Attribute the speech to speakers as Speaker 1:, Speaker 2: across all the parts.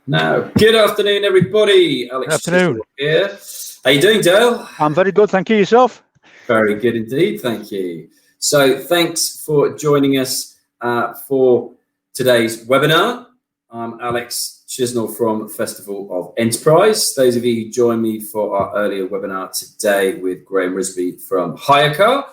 Speaker 1: Now, good afternoon, everybody. Alex
Speaker 2: Afternoon.
Speaker 1: Here. How you doing, Dale?
Speaker 2: I'm very good, thank you. Yourself?
Speaker 1: Very good indeed, thank you. So, thanks for joining us for today's webinar. I'm Alex Chisnell from Festival of Enterprise. Those of you who joined me for our earlier webinar today with Graham Risby from HireCar,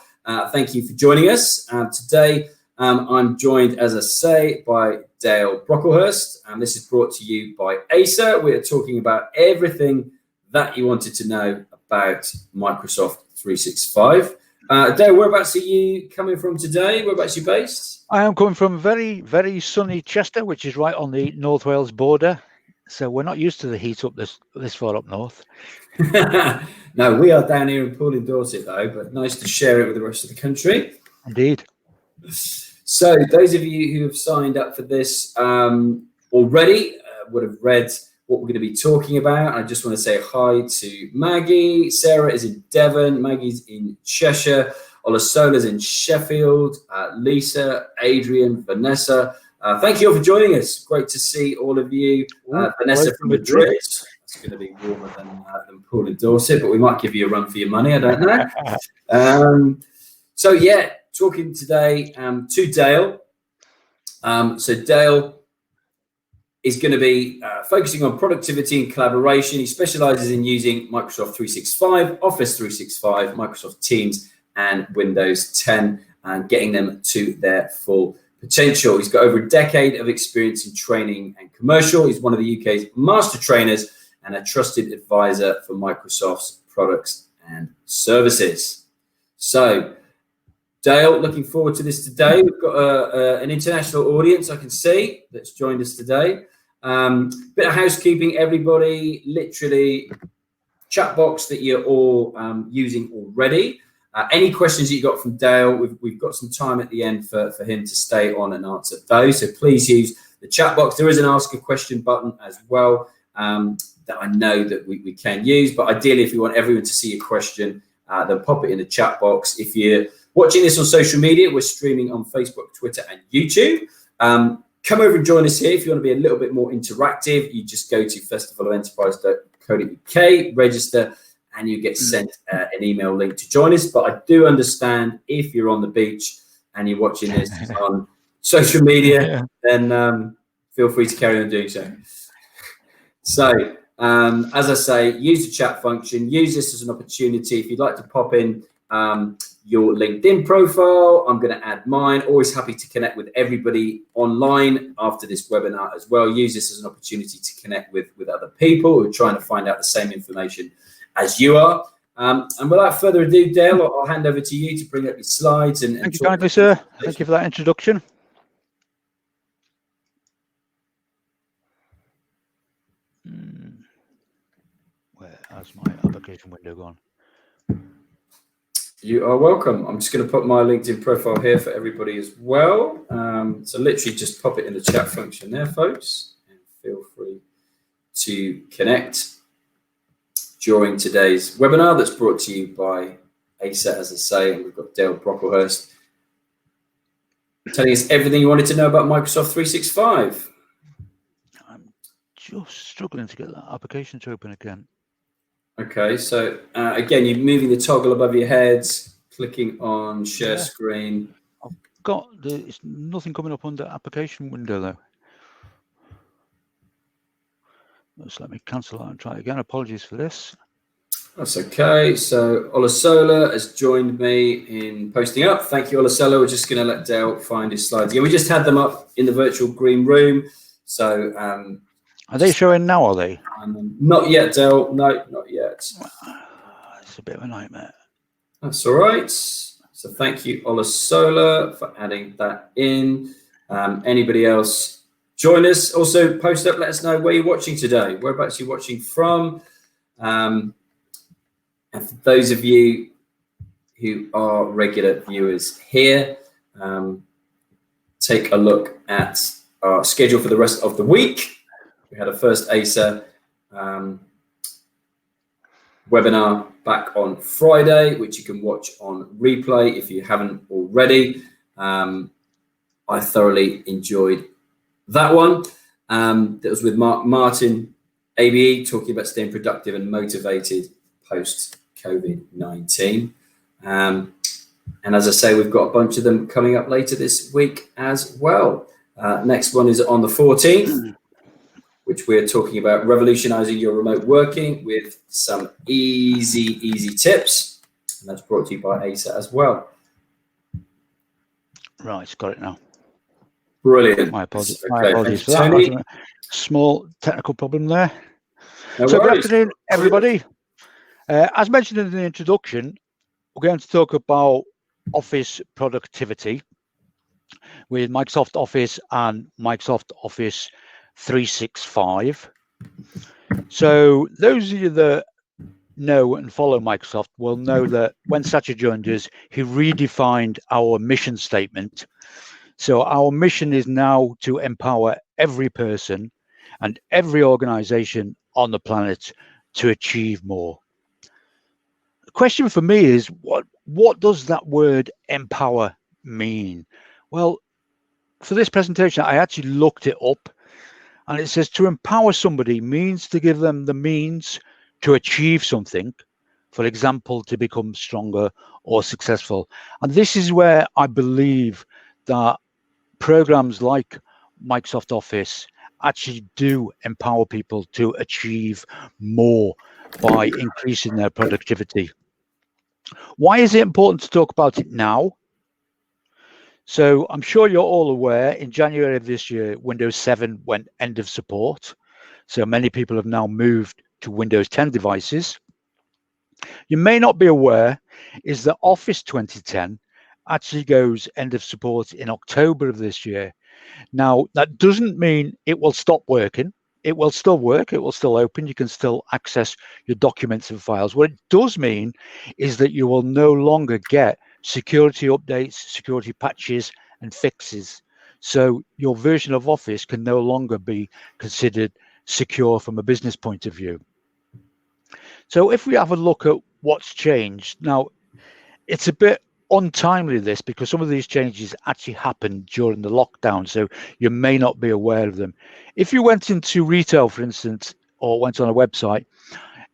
Speaker 1: thank you for joining us. Today, I'm joined, as I say, by Dale Brocklehurst, and this is brought to you by Acer. We are talking about everything that you wanted to know about Microsoft 365. Dale, whereabouts are you coming from today? Whereabouts are you based?
Speaker 2: I am coming from very, very sunny Chester, which is right on the North Wales border. So we're not used to the heat up this far up north.
Speaker 1: No, we are down here in Poole in Dorset, though, but nice to share it with the rest of the country.
Speaker 2: Indeed.
Speaker 1: So those of you who have signed up for this already would have read what we're going to be talking about. I just want to say hi to Maggie. Sarah is in Devon. Maggie's in Cheshire. Olasola's in Sheffield. Lisa, Adrian, Vanessa. Thank you all for joining us. Great to see all of you. Vanessa from Madrid. It's going to be warmer than Poole in Dorset, but we might give you a run for your money. I don't know. So, yeah. Talking today to Dale. So Dale is going to be focusing on productivity and collaboration. He specializes in using Microsoft 365, Office 365, Microsoft Teams, and Windows 10, and getting them to their full potential. He's got over a decade of experience in training and commercial. He's one of the UK's master trainers and a trusted advisor for Microsoft's products and services. So, Dale, looking forward to this today. We've got an international audience, I can see, that's joined us today. Bit of housekeeping, everybody. Literally, chat box that you're all using already. Any questions that you got from Dale, we've got some time at the end for him to stay on and answer those. So please use the chat box. There is an ask a question button as well that I know that we can use. But ideally, if you want everyone to see your question, then pop it in the chat box. If you're watching this on social media, we're streaming on Facebook, Twitter, and YouTube. Come over and join us here. If you want to be a little bit more interactive, you just go to festivalofenterprise.co.uk, register, and you get sent an email link to join us. But I do understand if you're on the beach and you're watching this on social media, then feel free to carry on doing so. So, as I say, use the chat function. Use this as an opportunity. If you'd like to pop in your LinkedIn profile, I'm going to add mine. Always happy to connect with everybody online after this webinar as well. Use this as an opportunity to connect with other people who are trying to find out the same information as you are. And without further ado, Dale, I'll hand over to you to bring up your slides.
Speaker 2: Thank you kindly, sir. Thank you for that introduction. Where has my application window gone?
Speaker 1: You are welcome. I'm just going to put my LinkedIn profile here for everybody as well. So literally just pop it in the chat function there, folks, and feel free to connect during today's webinar that's brought to you by Acer, as I say, and we've got Dale Brocklehurst telling us everything you wanted to know about Microsoft 365.
Speaker 2: I'm just struggling to get that application to open again.
Speaker 1: Okay, so again, you're moving the toggle above your heads, clicking on share screen.
Speaker 2: I've got it's nothing coming up on the application window though. Just let me cancel that and try again. Apologies for this.
Speaker 1: That's okay. So Olasola has joined me in posting up. Thank you, Olasola. We're just going to let Dale find his slides again. We just had them up in the virtual green room. So
Speaker 2: are they showing now, are they?
Speaker 1: Not yet, Dale. No, not yet.
Speaker 2: It's a bit of a nightmare.
Speaker 1: That's all right. So thank you, Olasola, for adding that in. Anybody else join us? Also, post up. Let us know where you're watching today. Whereabouts you're watching from. And for those of you who are regular viewers here, take a look at our schedule for the rest of the week. We had a first Acer webinar back on Friday, which you can watch on replay if you haven't already. I thoroughly enjoyed that one. That was with Mark Martin, ABE, talking about staying productive and motivated post-COVID-19. And as I say, we've got a bunch of them coming up later this week as well. Next one is on the 14th, which we're talking about revolutionizing your remote working with some easy tips. And that's brought to you by ASA as well.
Speaker 2: Right, got it now.
Speaker 1: Brilliant.
Speaker 2: My apologies,
Speaker 1: Okay,
Speaker 2: my apologies for
Speaker 1: Tony.
Speaker 2: that. Small technical problem there.
Speaker 1: No
Speaker 2: So
Speaker 1: worries.
Speaker 2: good afternoon, everybody. As mentioned in the introduction, we're going to talk about office productivity with Microsoft Office and Microsoft Office 365. So those of you that know and follow Microsoft will know that when Satya joined us, he redefined our mission statement. So our mission is now to empower every person and every organization on the planet to achieve more. The question for me is, what does that word empower mean? Well, for this presentation, I actually looked it up, and it says to empower somebody means to give them the means to achieve something, for example, to become stronger or successful. And this is where I believe that programs like Microsoft Office actually do empower people to achieve more by increasing their productivity. Why is it important to talk about it now? So I'm sure you're all aware in January of this year, Windows 7 went end of support. So many people have now moved to Windows 10 devices. You may not be aware is that Office 2010 actually goes end of support in October of this year. Now, that doesn't mean it will stop working. It will still work. It will still open. You can still access your documents and files. What it does mean is that you will no longer get security updates, security patches, and fixes. So your version of Office can no longer be considered secure from a business point of view. So if we have a look at what's changed, now it's a bit untimely this because some of these changes actually happened during the lockdown, so you may not be aware of them. If you went into retail, for instance, or went on a website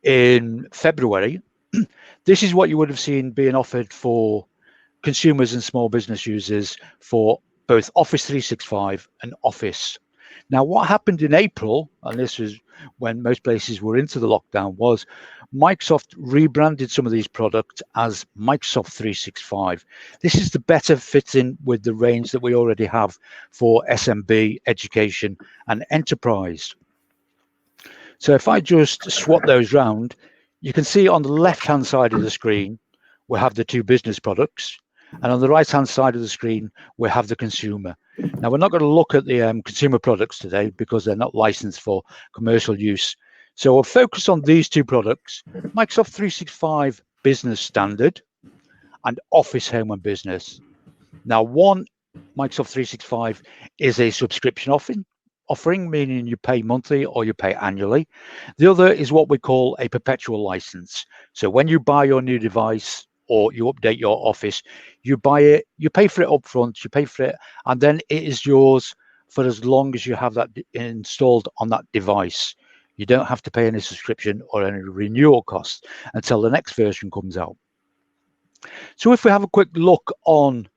Speaker 2: in February, this is what you would have seen being offered for consumers and small business users for both Office 365 and Office. Now, what happened in April, and this was when most places were into the lockdown, was Microsoft rebranded some of these products as Microsoft 365. This is the better fitting with the range that we already have for SMB, education, and enterprise. So if I just swap those round, you can see on the left-hand side of the screen, we have the two business products. And on the right-hand side of the screen, we have the consumer. Now, we're not going to look at the consumer products today because they're not licensed for commercial use. So we'll focus on these two products, Microsoft 365 Business Standard and Office Home and Business. Now, one, Microsoft 365 is a subscription offering, meaning you pay monthly or you pay annually. The other is what we call a perpetual license. So when you buy your new device, or you update your Office, you buy it, you pay for it up front, you pay for it, and then it is yours for as long as you have that installed on that device. You don't have to pay any subscription or any renewal costs until the next version comes out. So if we have a quick look on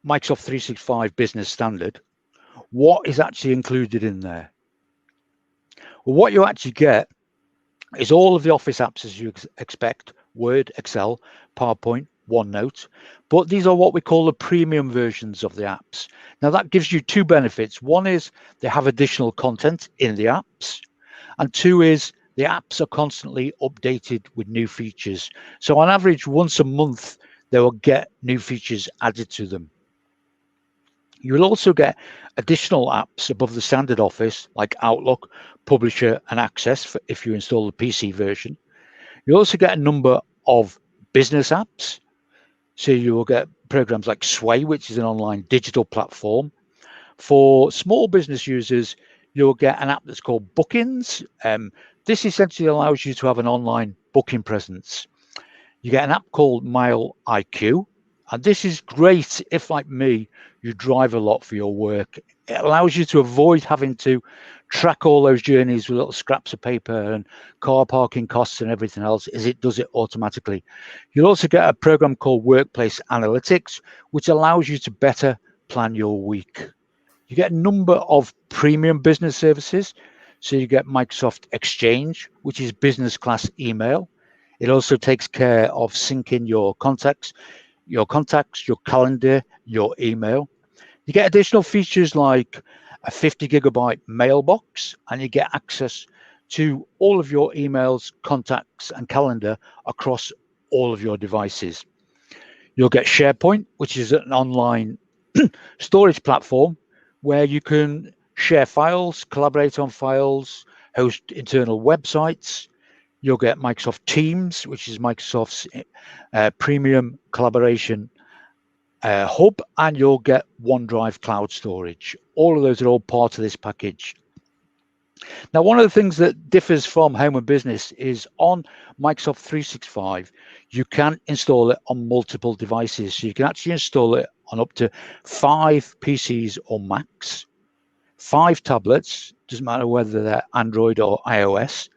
Speaker 2: Microsoft 365 Business Standard, what is actually included in there? Well, what you actually get is all of the Office apps as you expect, Word, Excel, PowerPoint, OneNote, but these are what we call the premium versions of the apps. Now that gives you two benefits. One is they have additional content in the apps, and two is the apps are constantly updated with new features. So on average, once a month, they will get new features added to them. You will also get additional apps above the standard Office like Outlook, Publisher, and Access if you install the PC version. You also get a number of business apps. So you will get programs like Sway, which is an online digital platform. For small business users, you'll get an app that's called Bookings. This essentially allows you to have an online booking presence. You get an app called Mile IQ. And this is great if, like me, you drive a lot for your work It allows you to avoid having to track all those journeys with little scraps of paper and car parking costs and everything else, as it does it automatically. You'll also get a program called Workplace Analytics, which allows you to better plan your week. You get a number of premium business services. So you get Microsoft Exchange, which is business class email. It also takes care of syncing your contacts, your calendar, your email. You get additional features like a 50 gigabyte mailbox, and you get access to all of your emails, contacts, and calendar across all of your devices. You'll get SharePoint, which is an online storage platform where you can share files, collaborate on files, host internal websites. You'll get Microsoft Teams, which is Microsoft's premium collaboration hub, and you'll get OneDrive cloud storage. All of those are all part of this package. Now, one of the things that differs from home and business is on Microsoft 365, you can install it on multiple devices. So you can actually install it on up to 5 PCs or Macs, 5 tablets, doesn't matter whether they're Android or iOS,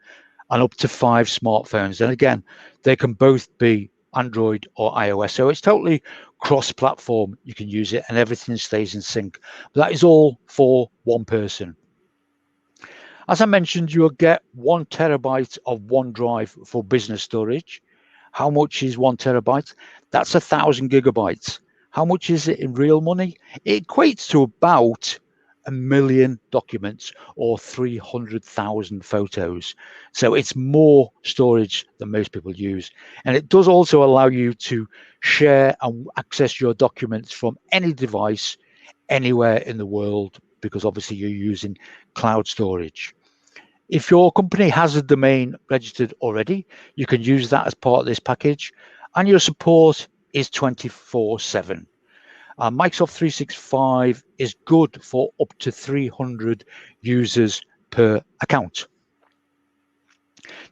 Speaker 2: and up to 5 smartphones. And again, they can both be Android or iOS. So it's totally cross-platform. You can use it and everything stays in sync. But that is all for one person. As I mentioned, you'll get 1 terabyte of OneDrive for business storage. How much is 1 terabyte? That's 1,000 gigabytes. How much is it in real money? It equates to about 1 million documents or 300,000 photos. So it's more storage than most people use. And it does also allow you to share and access your documents from any device anywhere in the world, because obviously you're using cloud storage. If your company has a domain registered already, you can use that as part of this package, and your support is 24/7. Microsoft 365 is good for up to 300 users per account.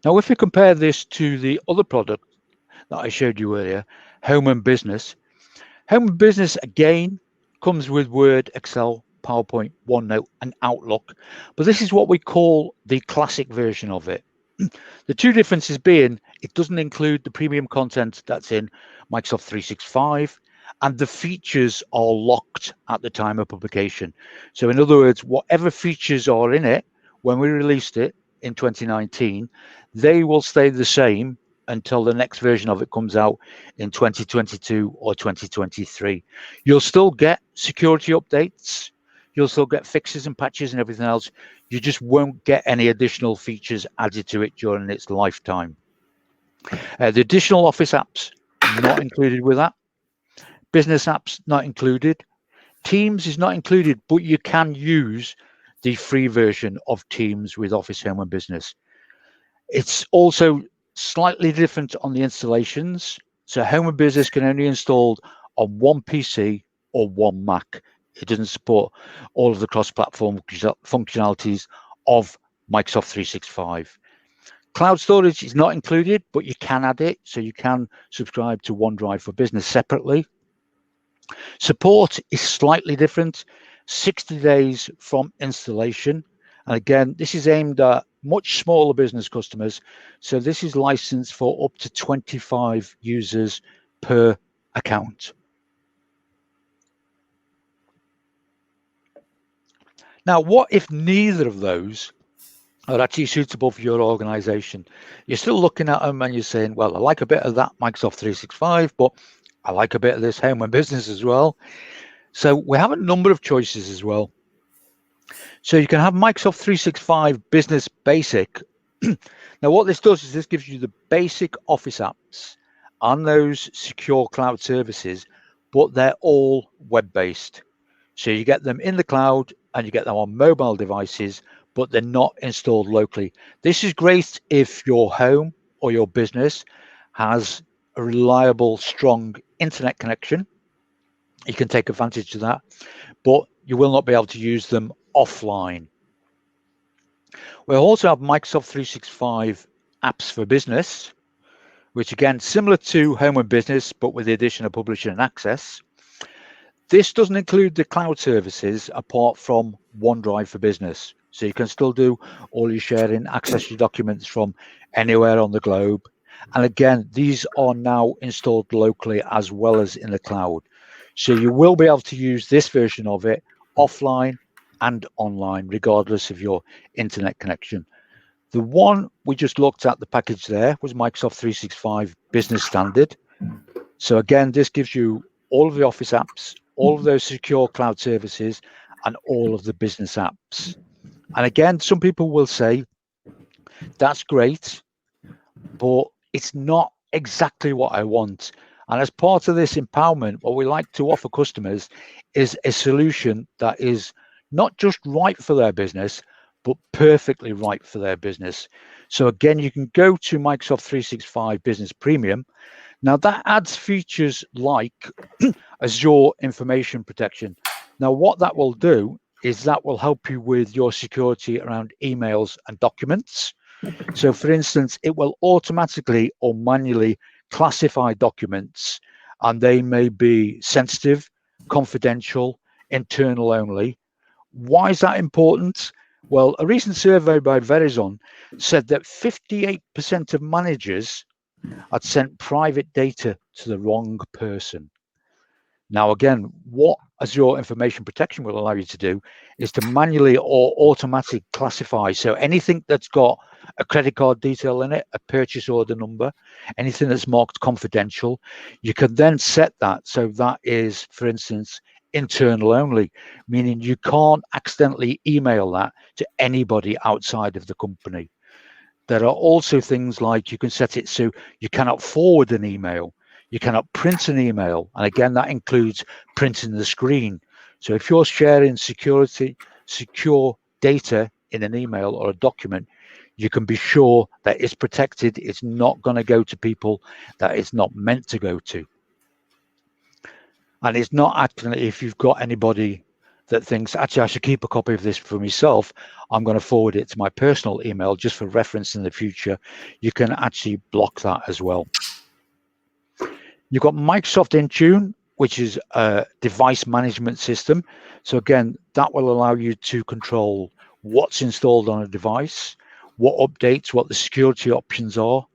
Speaker 2: Now, if you compare this to the other product that I showed you earlier, Home and Business, again comes with Word, Excel, PowerPoint, OneNote, and Outlook, but this is what we call the classic version of it. The two differences being it doesn't include the premium content that's in Microsoft 365, and the features are locked at the time of publication. So in other words, whatever features are in it when we released it in 2019, they will stay the same until the next version of it comes out in 2022 or 2023. You'll still get security updates. You'll still get fixes and patches and everything else. You just won't get any additional features added to it during its lifetime. The additional Office apps not included with that. Business apps not included. Teams is not included, but you can use the free version of Teams with Office Home and Business. It's also slightly different on the installations. So Home and Business can only be installed on 1 PC or 1 Mac. It doesn't support all of the cross-platform functionalities of Microsoft 365. Cloud storage is not included, but you can add it. So you can subscribe to OneDrive for Business separately. Support is slightly different, 60 days from installation. And again, this is aimed at much smaller business customers. So this is licensed for up to 25 users per account. Now, what if neither of those are actually suitable for your organization? You're still looking at them and you're saying, well, I like a bit of that Microsoft 365, but I like a bit of this Home and Business as well. So we have a number of choices as well. So you can have Microsoft 365 Business Basic. Now, what this does is this gives you the basic Office apps and those secure cloud services, but they're all web-based. So you get them in the cloud and you get them on mobile devices, but they're not installed locally. This is great if your home or your business has a reliable, strong internet connection. You can take advantage of that, but you will not be able to use them offline. We'll also have Microsoft 365 apps for business, which again, similar to Home and Business, but with the addition of publisher and access. This doesn't include the cloud services apart from OneDrive for Business. So you can still do all your sharing, access your documents from anywhere on the globe. And again, these are now installed locally as well as in the cloud. So you will be able to use this version of it offline and online, regardless of your internet connection. The one we just looked at, the package there, was Microsoft 365 Business Standard. So again, this gives you all of the Office apps, all of those secure cloud services, and all of the business apps. And again, some people will say, that's great, but it's not exactly what I want. And as part of this empowerment, what we like to offer customers is a solution that is not just right for their business, but perfectly right for their business. So again, you can go to Microsoft 365 Business Premium. Now that adds features like Azure information protection. Now what that will do is that will help you with your security around emails and documents. So for instance, it will automatically or manually classify documents, and they may be sensitive, confidential, internal only. Why is that important? Well, a recent survey by Verizon said that 58% of managers had sent private data to the wrong person. Now, again, what Azure Information Protection will allow you to do is to manually or automatically classify. So anything that's got a credit card detail in it, a purchase order number, anything that's marked confidential, you can then set that so that is, for instance, internal only, meaning you can't accidentally email that to anybody outside of the company. There are also things like you can set it so you cannot forward an email. You cannot print an email. And again, that includes printing the screen. So if you're sharing secure data in an email or a document, you can be sure that it's protected. It's not going to go to people that it's not meant to go to. And it's not actually, if you've got anybody that thinks, actually, I should keep a copy of this for myself, I'm going to forward it to my personal email just for reference in the future, you can actually block that as well. You've got Microsoft Intune, which is a device management system. So again, that will allow you to control what's installed on a device, what updates, what the security options are,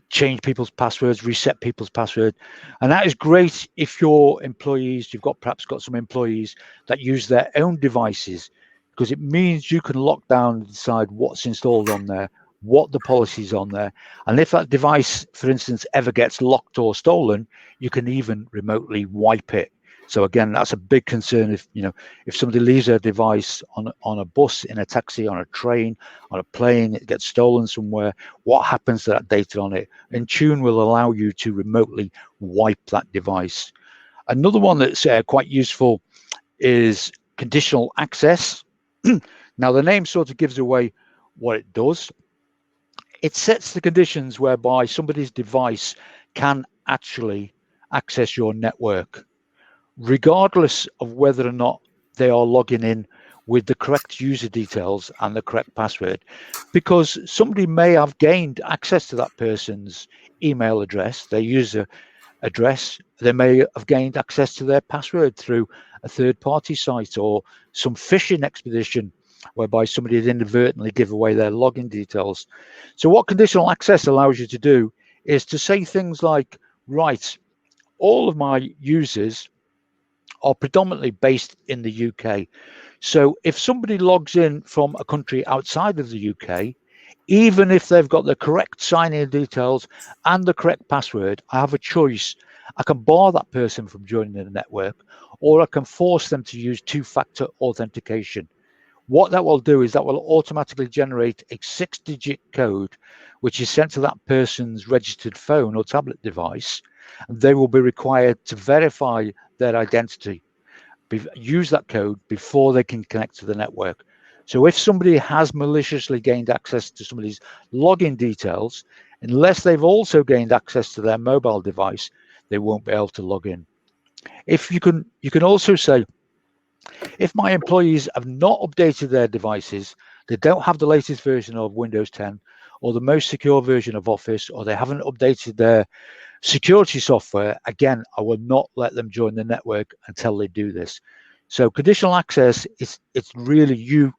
Speaker 2: change people's passwords, reset people's password. And that is great if your employees, you've perhaps got some employees that use their own devices, because it means you can lock down and decide what's installed on there, what the policies on there. And if that device, for instance, ever gets locked or stolen, you can even remotely wipe it. So again, that's a big concern. If somebody leaves their device on a bus, in a taxi, on a train, on a plane, it gets stolen somewhere, what happens to that data on it? Intune will allow you to remotely wipe that device. Another one that's quite useful is conditional access. Now, the name sort of gives away what it does. It sets the conditions whereby somebody's device can actually access your network, regardless of whether or not they are logging in with the correct user details and the correct password, because somebody may have gained access to that person's email address, their user address. They may have gained access to their password through a third-party site or some phishing expedition whereby somebody had inadvertently give away their login details. So what conditional access allows you to do is to say things like, right, all of my users are predominantly based in the UK. So if somebody logs in from a country outside of the UK, even if they've got the correct sign-in details and the correct password, I have a choice. I can bar that person from joining the network, or I can force them to use two-factor authentication. What that will do is that will automatically generate a 6-digit code, which is sent to that person's registered phone or tablet device. And they will be required to verify their identity, use that code before they can connect to the network. So if somebody has maliciously gained access to somebody's login details, unless they've also gained access to their mobile device, they won't be able to log in. If you can also say, if my employees have not updated their devices, they don't have the latest version of Windows 10 or the most secure version of Office, or they haven't updated their Security software, again, I will not let them join the network until they do this. So conditional access it's really you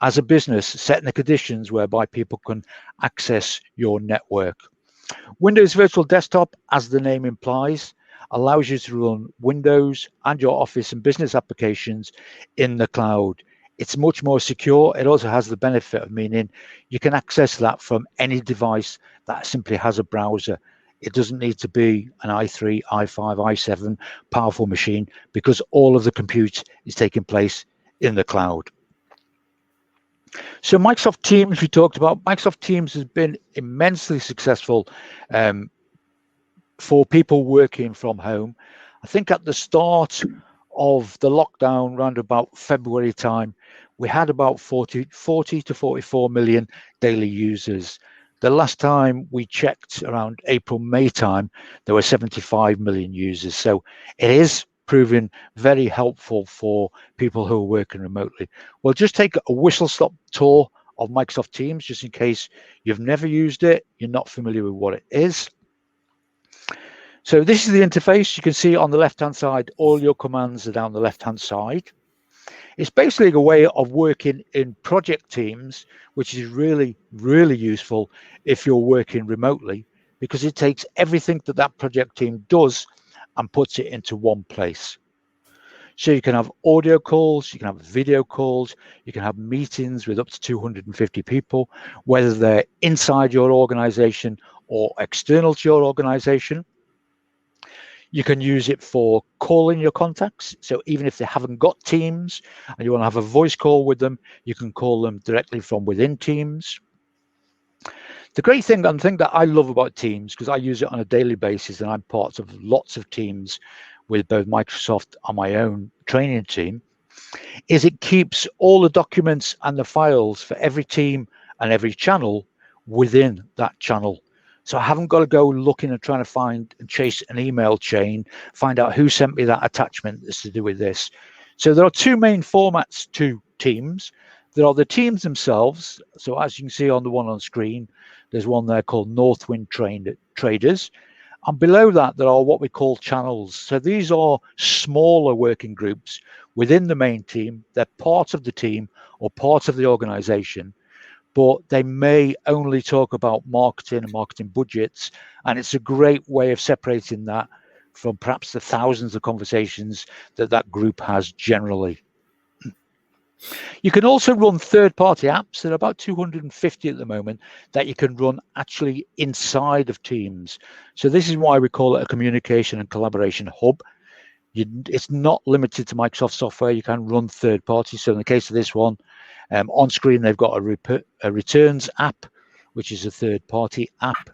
Speaker 2: as a business setting the conditions whereby people can access your network. Windows Virtual Desktop, as the name implies, allows you to run Windows and your Office and business applications in the cloud. It's much more secure. It also has the benefit of meaning you can access that from any device that simply has a browser. It doesn't need to be an i3, i5, i7 powerful machine because all of the compute is taking place in the cloud. So Microsoft Teams, we talked about. Microsoft Teams has been immensely successful for people working from home. I think at the start of the lockdown, around about February time, we had about 40 to 44 million daily users. The last time we checked, around April, May time, there were 75 million users. So it is proving very helpful for people who are working remotely. We'll just take a whistle-stop tour of Microsoft Teams, just in case you've never used it, you're not familiar with what it is. So this is the interface. You can see on the left-hand side, all your commands are down the left-hand side. It's basically a way of working in project teams, which is really, really useful if you're working remotely, because it takes everything that that project team does and puts it into one place. So you can have audio calls, you can have video calls, you can have meetings with up to 250 people, whether they're inside your organization or external to your organization. You can use it for calling your contacts. So even if they haven't got Teams and you want to have a voice call with them, you can call them directly from within Teams. The great thing and thing that I love about Teams, because I use it on a daily basis and I'm part of lots of teams with both Microsoft and my own training team, is it keeps all the documents and the files for every team and every channel within that channel. So I haven't got to go looking and trying to find and chase an email chain, find out who sent me that attachment that's to do with this. So there are two main formats to Teams. There are the teams themselves. So as you can see on the one on screen, there's one there called Northwind Traders. And below that, there are what we call channels. So these are smaller working groups within the main team. They're part of the team or part of the organization, but they may only talk about marketing and marketing budgets. And it's a great way of separating that from perhaps the thousands of conversations that that group has generally. You can also run third-party apps. There are about 250 at the moment that you can run actually inside of Teams. So this is why we call it a communication and collaboration hub. It's not limited to Microsoft software. You can run third-party. So in the case of this one, on screen, they've got a returns app, which is a third-party app.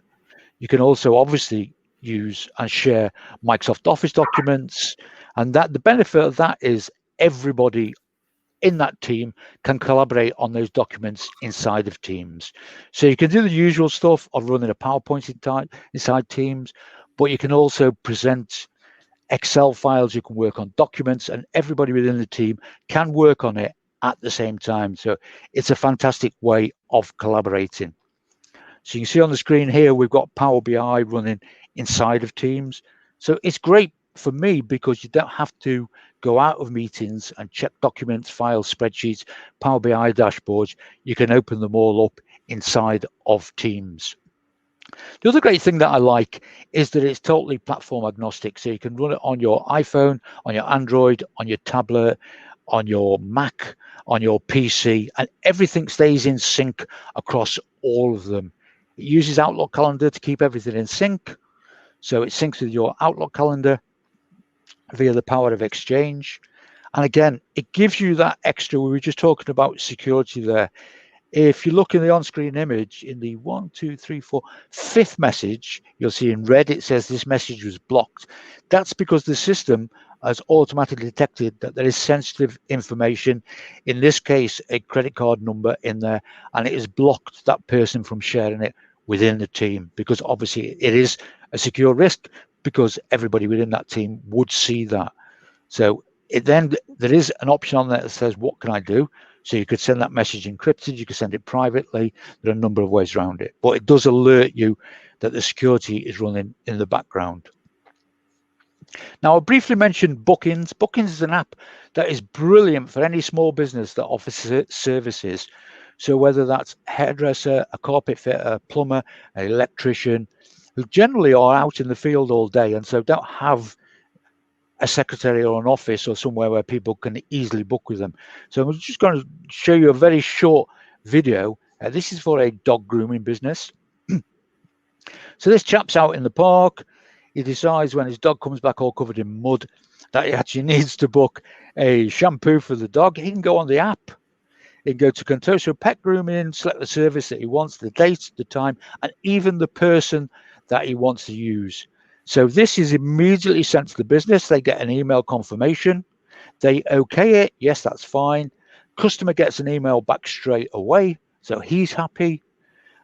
Speaker 2: You can also obviously use and share Microsoft Office documents. And that the benefit of that is everybody in that team can collaborate on those documents inside of Teams. So you can do the usual stuff of running a PowerPoint inside Teams, but you can also present Excel files, you can work on documents, and everybody within the team can work on it at the same time. So it's a fantastic way of collaborating. So you can see on the screen here, we've got Power BI running inside of Teams. So it's great for me because you don't have to go out of meetings and check documents, files, spreadsheets, Power BI dashboards. You can open them all up inside of Teams. The other great thing that I like is that it's totally platform agnostic. So you can run it on your iPhone, on your Android, on your tablet, on your Mac, on your PC, and everything stays in sync across all of them. It uses Outlook Calendar to keep everything in sync. So it syncs with your Outlook calendar via the power of Exchange. And again, it gives you that extra. We were just talking about security there. If you look in the on-screen image, in the 5th message, you'll see in red, it says this message was blocked. That's because the system has automatically detected that there is sensitive information, in this case, a credit card number in there, and it has blocked that person from sharing it within the team, because obviously it is a secure risk, because everybody within that team would see that. So there is an option on there that says, what can I do? So you could send that message encrypted, you could send it privately. There are a number of ways around it, but it does alert you that the security is running in the background. Now, I'll briefly mention Bookings. Bookings is an app that is brilliant for any small business that offers services. So whether that's a hairdresser, a carpet fitter, a plumber, an electrician, who generally are out in the field all day and so don't have a secretary or an office or somewhere where people can easily book with them. So I'm just going to show you a very short video. This is for a dog grooming business. So this chap's out in the park. He decides when his dog comes back all covered in mud that he actually needs to book a shampoo for the dog. He can go on the app. He can go to Contoso Pet Grooming, select the service that he wants, the date, the time, and even the person that he wants to use. So this is immediately sent to the business. They get an email confirmation. They okay it. Yes, that's fine. Customer gets an email back straight away. So he's happy.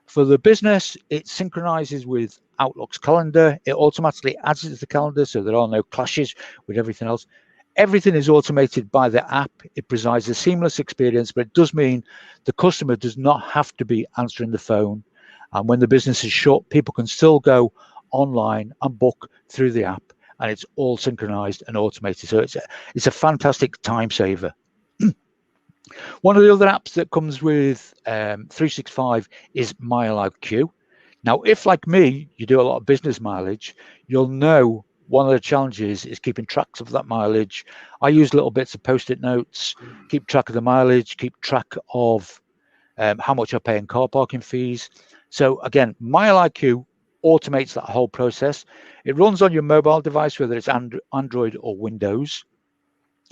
Speaker 2: For the business, it synchronizes with Outlook's calendar. It automatically adds it to the calendar, so there are no clashes with everything else. Everything is automated by the app. It provides a seamless experience, but it does mean the customer does not have to be answering the phone. And when the business is shut, people can still go online and book through the app, and it's all synchronized and automated. So it's a fantastic time saver. One of the other apps that comes with 365 is MileIQ. Now, if like me, you do a lot of business mileage, you'll know one of the challenges is keeping tracks of that mileage. I use little bits of post-it notes, keep track of the mileage, keep track of how much I pay in car parking fees. So again, MileIQ automates that whole process. It runs on your mobile device, whether it's Android or Windows.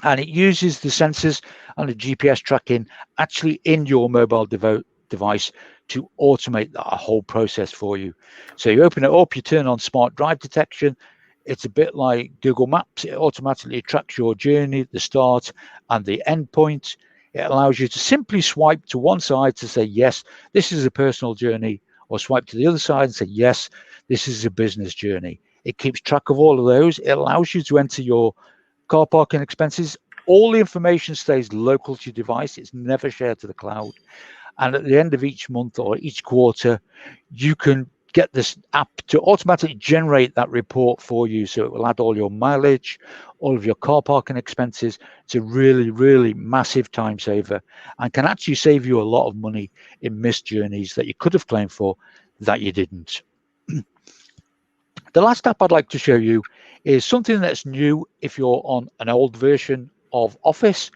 Speaker 2: And it uses the sensors and the GPS tracking actually in your mobile device to automate that whole process for you. So you open it up, you turn on smart drive detection. It's a bit like Google Maps. It automatically tracks your journey, the start and the end point. It allows you to simply swipe to one side to say, yes, this is a personal journey, or swipe to the other side and say, yes, this is a business journey. It keeps track of all of those. It allows you to enter your car parking expenses. All the information stays local to your device. It's never shared to the cloud. And at the end of each month or each quarter, you can get this app to automatically generate that report for you. So it will add all your mileage, all of your car parking expenses. It's a really, really massive time saver and can actually save you a lot of money in missed journeys that you could have claimed for that you didn't. The last app I'd like to show you is something that's new if you're on an old version of Office,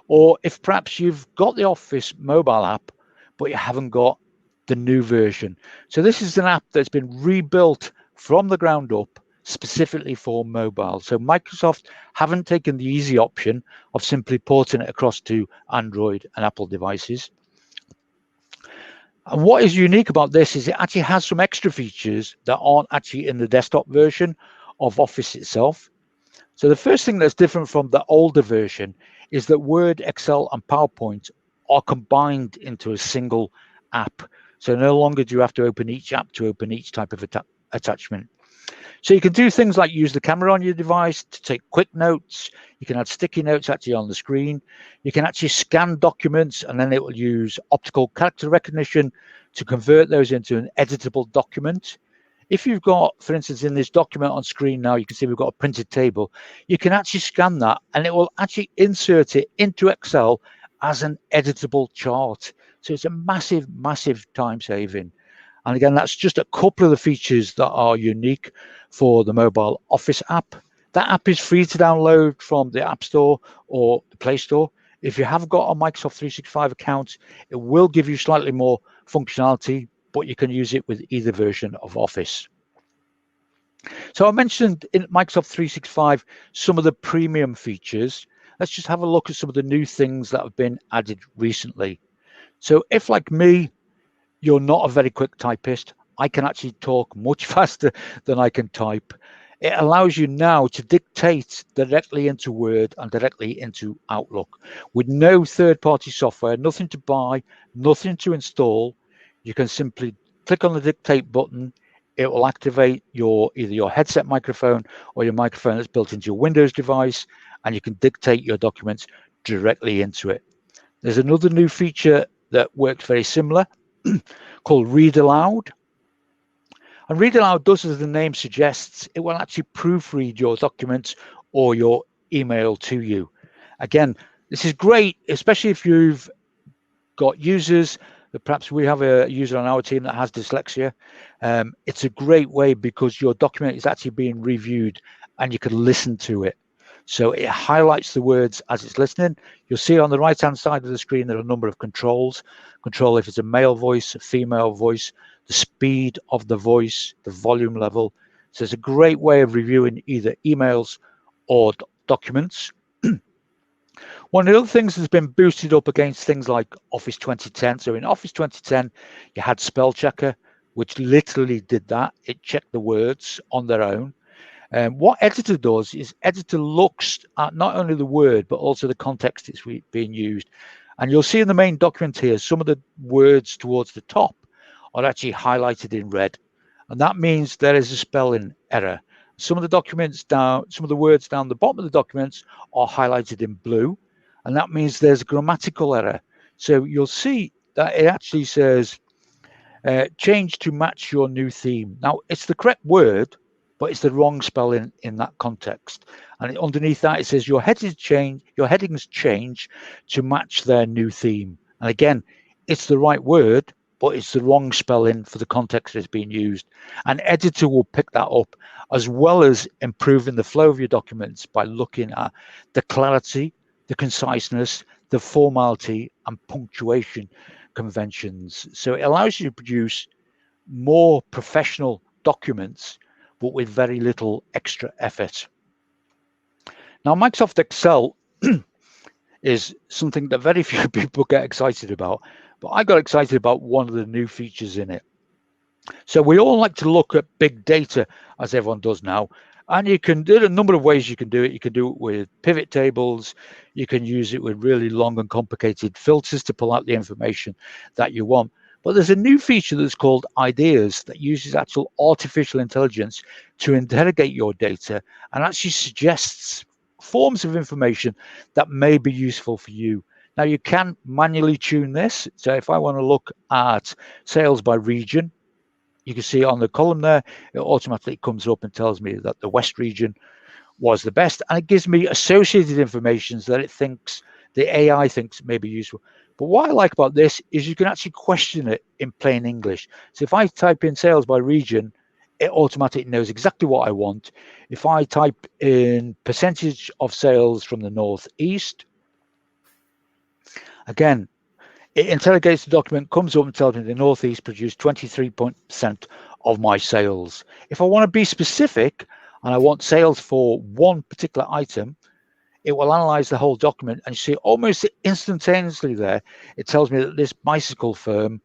Speaker 2: or if perhaps you've got the Office mobile app, but you haven't got the new version. So this is an app that's been rebuilt from the ground up specifically for mobile. So Microsoft haven't taken the easy option of simply porting it across to Android and Apple devices. And what is unique about this is it actually has some extra features that aren't actually in the desktop version of Office itself. So the first thing that's different from the older version is that Word, Excel, and PowerPoint are combined into a single app. So no longer do you have to open each app to open each type of attachment. So you can do things like use the camera on your device to take quick notes. You can add sticky notes actually on the screen. You can actually scan documents, and then it will use optical character recognition to convert those into an editable document. If you've got, for instance, in this document on screen now, you can see we've got a printed table. You can actually scan that, and it will actually insert it into Excel as an editable chart. So it's a massive, massive time saving. And again, that's just a couple of the features that are unique for the mobile Office app. That app is free to download from the App Store or the Play Store. If you have got a Microsoft 365 account, it will give you slightly more functionality, but you can use it with either version of Office. So I mentioned in Microsoft 365 some of the premium features. Let's just have a look at some of the new things that have been added recently. So if, like me, you're not a very quick typist, I can actually talk much faster than I can type. It allows you now to dictate directly into Word and directly into Outlook with no third-party software, nothing to buy, nothing to install. You can simply click on the dictate button. It will activate either your headset microphone or your microphone that's built into your Windows device, and you can dictate your documents directly into it. There's another new feature that works very similar called Read Aloud. And read aloud does, as the name suggests, it will actually proofread your document or your email to you. Again, this is great, especially if you've got users. Perhaps we have a user on our team that has dyslexia. It's a great way because your document is actually being reviewed and you can listen to it. So it highlights the words as it's listening. You'll see on the right-hand side of the screen there are a number of controls. Control if it's a male voice, a female voice, the speed of the voice, the volume level. So it's a great way of reviewing either emails or documents. One of the other things that's been boosted up against things like Office 2010. So in Office 2010, you had spell checker, which literally did that. It checked the words on their own. What Editor does is Editor looks at not only the word, but also the context it's being used. And you'll see in the main document here, some of the words towards the top are actually highlighted in red. And that means there is a spelling error. Some of the documents down, some of the words down the bottom of the documents are highlighted in blue. And that means there's a grammatical error. So you'll see that it actually says, change to match your new theme. Now, it's the correct word, but it's the wrong spelling in that context. And underneath that, it says your headings change to match their new theme. And again, it's the right word, but it's the wrong spelling for the context that's being used. And Editor will pick that up, as well as improving the flow of your documents by looking at the clarity, the conciseness, the formality, and punctuation conventions. So it allows you to produce more professional documents, but with very little extra effort. Now, Microsoft Excel is something that very few people get excited about, but I got excited about one of the new features in it. So we all like to look at big data, as everyone does now, and there are a number of ways you can do it. You can do it with pivot tables. You can use it with really long and complicated filters to pull out the information that you want. But there's a new feature that's called Ideas that uses actual artificial intelligence to interrogate your data and actually suggests forms of information that may be useful for you. Now, you can manually tune this. So if I want to look at sales by region, you can see on the column there, it automatically comes up and tells me that the West region was the best. And it gives me associated information that it thinks, the AI thinks may be useful. But what I like about this is you can actually question it in plain English. So if I type in sales by region, it automatically knows exactly what I want. If I type in percentage of sales from the Northeast, again, it interrogates the document, comes up and tells me the Northeast produced 23% of my sales. If I want to be specific and I want sales for one particular item, it will analyze the whole document, and you see almost instantaneously there, it tells me that this bicycle firm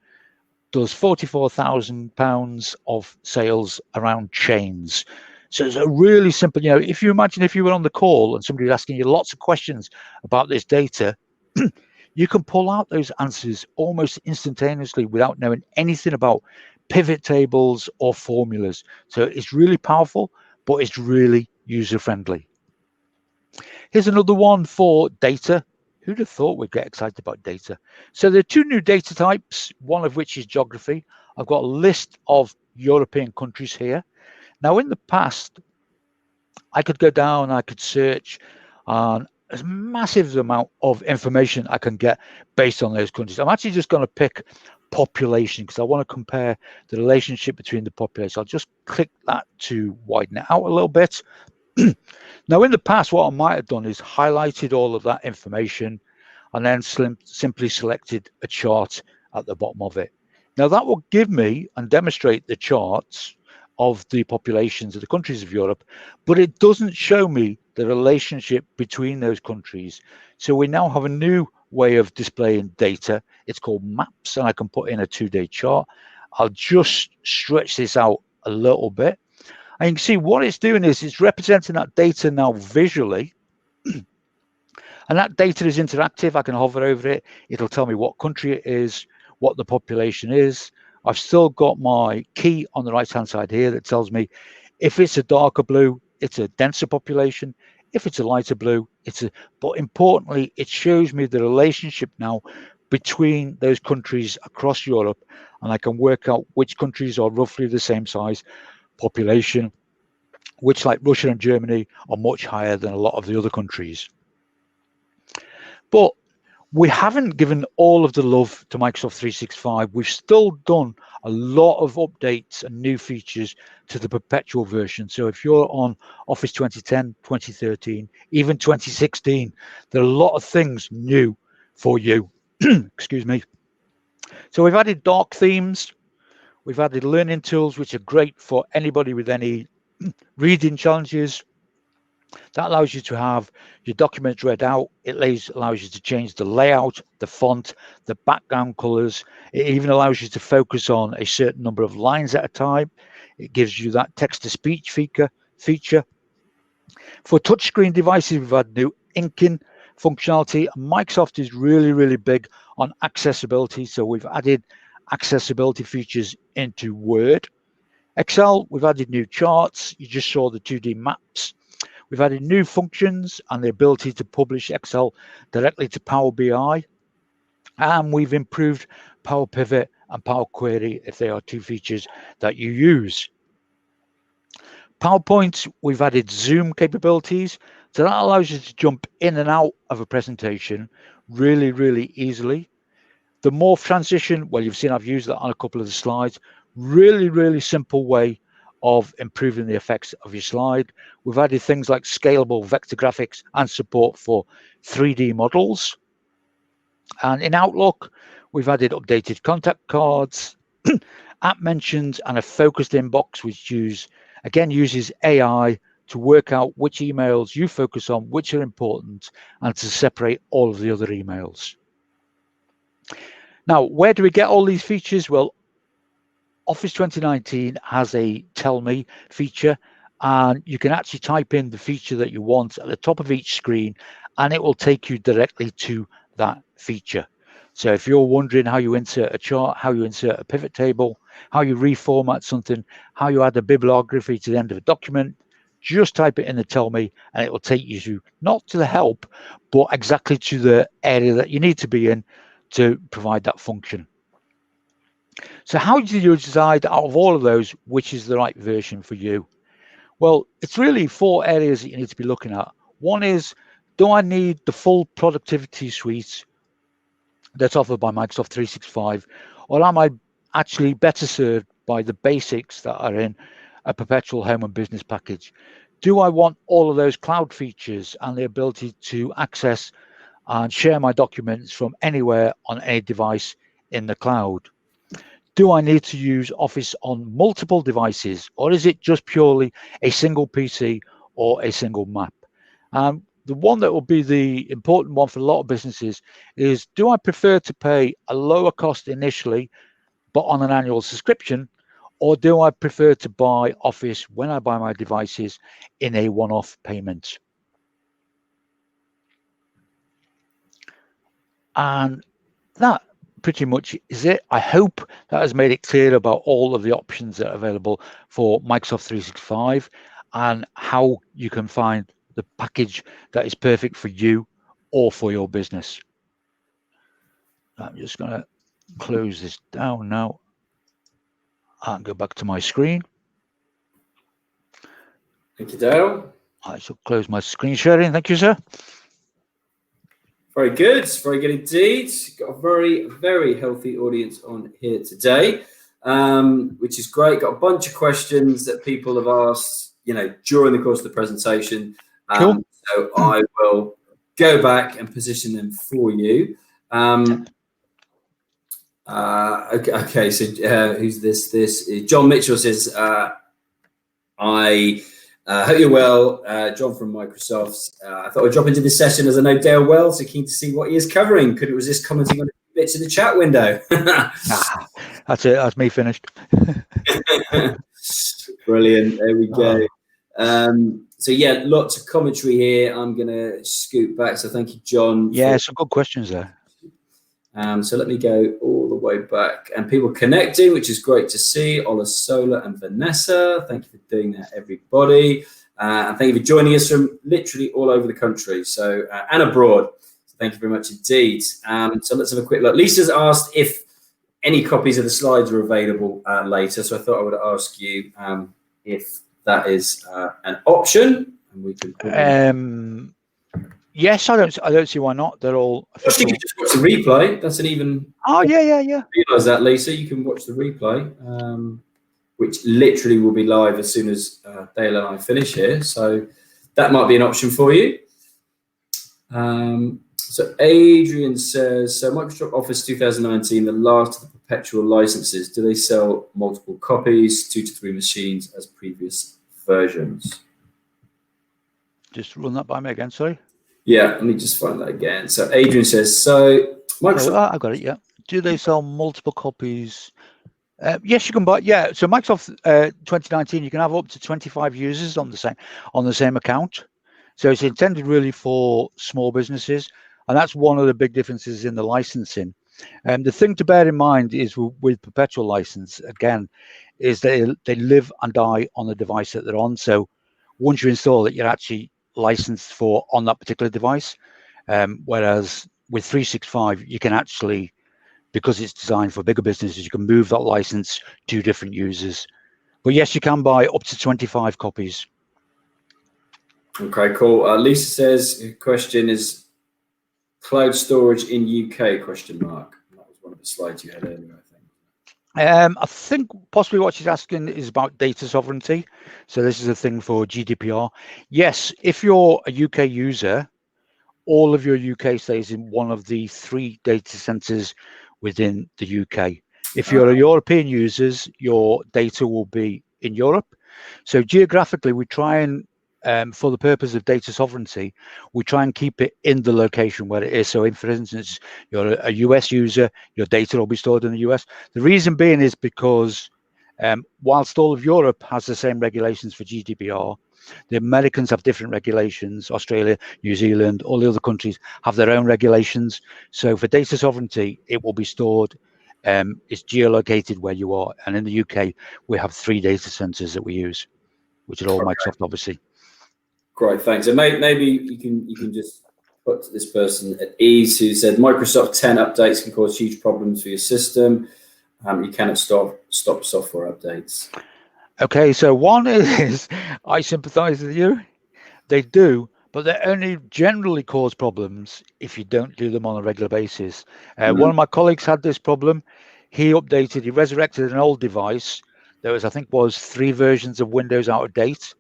Speaker 2: does £44,000 of sales around chains. So it's a really simple, if you imagine if you were on the call and somebody was asking you lots of questions about this data, you can pull out those answers almost instantaneously without knowing anything about pivot tables or formulas. So it's really powerful, but it's really user-friendly. Here's another one for data. Who'd have thought we'd get excited about data? So there are two new data types, one of which is geography. I've got a list of European countries here. Now, in the past, I could go down, I could search on a massive amount of information I can get based on those countries. I'm actually just going to pick population because I want to compare the relationship between the population. I'll just click that to widen it out a little bit. Now, in the past, what I might have done is highlighted all of that information and then simply selected a chart at the bottom of it. Now, that will give me and demonstrate the charts of the populations of the countries of Europe, but it doesn't show me the relationship between those countries. So we now have a new way of displaying data. It's called maps, and I can put in a 2-day chart. I'll just stretch this out a little bit. And you can see what it's doing is it's representing that data now visually. And that data is interactive. I can hover over it. It'll tell me what country it is, what the population is. I've still got my key on the right-hand side here that tells me if it's a darker blue, it's a denser population. If it's a lighter blue, but importantly, it shows me the relationship now between those countries across Europe and I can work out which countries are roughly the same size population, which, like Russia and Germany, are much higher than a lot of the other countries. But we haven't given all of the love to Microsoft 365. We've still done a lot of updates and new features to the perpetual version. So if you're on Office 2010, 2013, even 2016, there are a lot of things new for you. Excuse me. So we've added dark themes. We've added learning tools, which are great for anybody with any reading challenges. That allows you to have your documents read out. It allows you to change the layout, the font, the background colors. It even allows you to focus on a certain number of lines at a time. It gives you that text-to-speech feature. For touchscreen devices, we've had new inking functionality. Microsoft is really, really big on accessibility. So we've added accessibility features into Word. Excel, we've added new charts. You just saw the 2D maps. We've added new functions and the ability to publish Excel directly to Power BI. And we've improved Power Pivot and Power Query if they are two features that you use. PowerPoint, we've added Zoom capabilities. So that allows you to jump in and out of a presentation really, really easily. The morph transition, well, you've seen I've used that on a couple of the slides. Really, really simple way of improving the effects of your slide. We've added things like scalable vector graphics and support for 3D models. And in Outlook, we've added updated contact cards, app mentions, and a focused inbox, which uses AI to work out which emails you focus on, which are important, and to separate all of the other emails. Now, where do we get all these features? Well, Office 2019 has a Tell Me feature, and you can actually type in the feature that you want at the top of each screen, and it will take you directly to that feature. So if you're wondering how you insert a chart, how you insert a pivot table, how you reformat something, how you add a bibliography to the end of a document, just type it in the Tell Me, and it will take you to, not to the help, but exactly to the area that you need to be in to provide that function. So how do you decide out of all of those which is the right version for you? Well, it's really 4 areas that you need to be looking at. One is, do I need the full productivity suite that's offered by Microsoft 365, or am I actually better served by the basics that are in a perpetual home and business package? Do I want all of those cloud features and the ability to access and share my documents from anywhere on any device in the cloud? Do I need to use Office on multiple devices, or is it just purely a single PC or a single Mac? The one that will be the important one for a lot of businesses is, do I prefer to pay a lower cost initially, but on an annual subscription, or do I prefer to buy Office when I buy my devices in a one-off payment? And that pretty much is it. I hope that has made it clear about all of the options that are available for Microsoft 365 and how you can find the package that is perfect for you or for your business. I'm just going to close this down now and go back to my screen.
Speaker 1: Thank you, Dale.
Speaker 2: I shall close my screen sharing. Thank you, sir.
Speaker 1: Very good indeed. Got a very, very healthy audience on here today, which is great. Got a bunch of questions that people have asked, during the course of the presentation.
Speaker 2: Cool.
Speaker 1: So I will go back and position them for you. Okay. So who's this? John Mitchell says, I hope you're well, John from Microsoft. I thought I'd drop into this session as I know Dale well, so keen to see what he is covering. Couldn't resist commenting on a few bits in the chat window.
Speaker 2: That's it. That's me finished.
Speaker 1: Brilliant. There we go. So yeah, lots of commentary here. I'm going to scoot back. So thank you, John.
Speaker 2: Yeah, some good questions there.
Speaker 1: So let me go all the way back, and people connecting, which is great to see. Ola Sola and Vanessa, thank you for doing that, everybody. And thank you for joining us from literally all over the country, so and abroad. So thank you very much indeed. So let's have a quick look. Lisa's asked if any copies of the slides are available later. So I thought I would ask you if that is an option, and we can.
Speaker 2: Yes, I don't see why not. They're all official.
Speaker 1: You just watch the replay. That's an even.
Speaker 2: Oh yeah.
Speaker 1: Realize that, Lisa. You can watch the replay, which literally will be live as soon as Dale and I finish here. So that might be an option for you. So Adrian says, so Microsoft Office 2019, the last of the perpetual licenses, do they sell multiple copies, 2 to 3 machines as previous versions?
Speaker 2: Just run that by me again, sorry.
Speaker 1: Yeah, let me just find that again. So Adrian says, so Microsoft...
Speaker 2: I got it, yeah. Do they sell multiple copies? Yes, you can buy. Yeah, so Microsoft 2019, you can have up to 25 users on the same account. So it's intended really for small businesses, and that's one of the big differences in the licensing. The thing to bear in mind is with perpetual license, again, is they live and die on the device that they're on. So once you install it, you're actually licensed for on that particular device. Whereas with 365, you can actually, because it's designed for bigger businesses, you can move that license to different users. But yes, you can buy up to 25 copies.
Speaker 1: Okay, cool. Lisa says, the question is cloud storage in UK, question mark. That was one of the slides you had earlier, I think.
Speaker 2: I think possibly what she's asking is about data sovereignty. So this is a thing for GDPR. Yes, if you're a UK user, all of your UK stays in one of the 3 data centers within the UK. If you're a European users, your data will be in Europe. So geographically, we try and, for the purpose of data sovereignty, we try and keep it in the location where it is. So if, for instance, you're a US user, your data will be stored in the US. The reason being is because whilst all of Europe has the same regulations for GDPR, the Americans have different regulations. Australia, New Zealand, all the other countries have their own regulations. So for data sovereignty, it will be stored, it's geolocated where you are. And in the UK, we have 3 data centers that we use, which are all Microsoft, obviously.
Speaker 1: Great, thanks. And maybe you can just put this person at ease who said Microsoft 10 updates can cause huge problems for your system. You cannot stop software updates. Okay,
Speaker 2: so one is, I sympathize with you. They do, but they only generally cause problems if you don't do them on a regular basis. One of my colleagues had this problem. He resurrected an old device that was, I think, 3 versions of Windows out of date.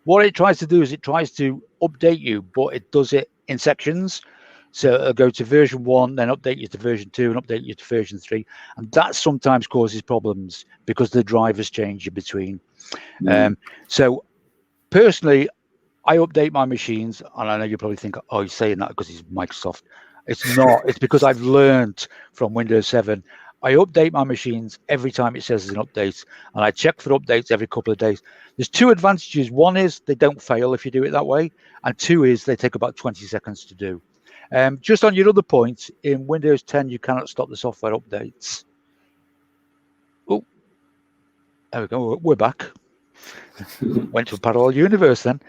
Speaker 2: What it tries to do is it tries to update you, but it does it in sections. So it'll go to version 1, then update you to version 2, and update you to version 3. And that sometimes causes problems because the drivers change in between. So personally, I update my machines, and I know you probably think, oh, he's saying that because he's Microsoft. It's not. It's because I've learned from Windows 7. I update my machines every time it says there's an update, and I check for updates every couple of days. There's 2 advantages. One is they don't fail if you do it that way, and 2 is they take about 20 seconds to do. Just on your other point, in Windows 10, you cannot stop the software updates. Oh, there we go. We're back. Went to a parallel universe then.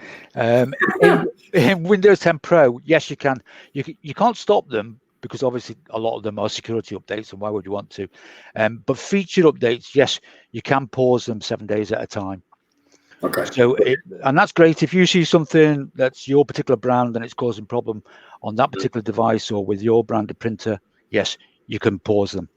Speaker 2: In Windows 10 Pro, yes, you can. You can't stop them because obviously a lot of them are security updates, and why would you want to? But featured updates, yes, you can pause them 7 days at a time.
Speaker 1: Okay.
Speaker 2: So and that's great if you see something that's your particular brand and it's causing problem on that particular device or with your branded printer. Yes, you can pause them.